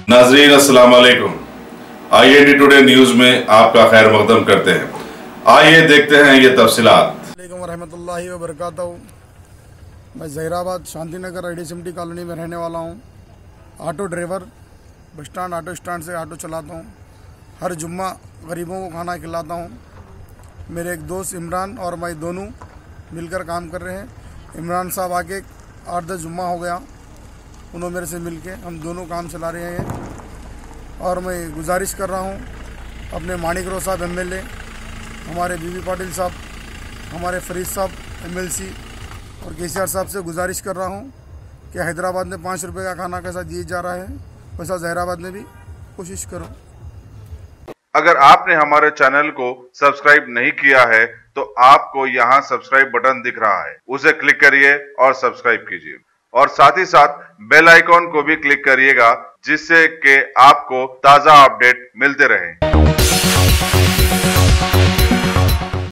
नाजरीन अस्सलाम वालेकुम। IND टुडे न्यूज में आपका खैर मकदम करते हैं। आइए देखते हैं ये तफसीलात। रहमतुल्लाहि व बरकातहू। मैं जहीराबाद शांति नगर IDCMT कॉलोनी में रहने वाला हूँ। Auto driver, bus stand auto stand से ऑटो चलाता हूँ। हर जुम्मा गरीबों को खाना खिलाता हूँ। मेरे एक दोस्त इमरान और मैं दोनों मिलकर काम कर रहे हैं। इमरान साहब आके 8-10 जुम्मा हो गया, उन्होंने मेरे से मिलके हम दोनों काम चला रहे हैं। और मैं गुजारिश कर रहा हूँ अपने मानिकराव साहब MLA, हमारे बीबी पाटिल साहब, हमारे फरीद साहब MLC और KCR साहब से गुजारिश कर रहा हूँ कि हैदराबाद में 5 रुपये का खाना कैसा दिया जा रहा है, वैसा जहीराबाद में भी कोशिश करो। अगर आपने हमारे चैनल को सब्सक्राइब नहीं किया है तो आपको यहाँ सब्सक्राइब बटन दिख रहा है, उसे क्लिक करिए और सब्सक्राइब कीजिए और साथ ही साथ बेल आइकॉन को भी क्लिक करिएगा, जिससे कि आपको ताज़ा अपडेट मिलते रहें।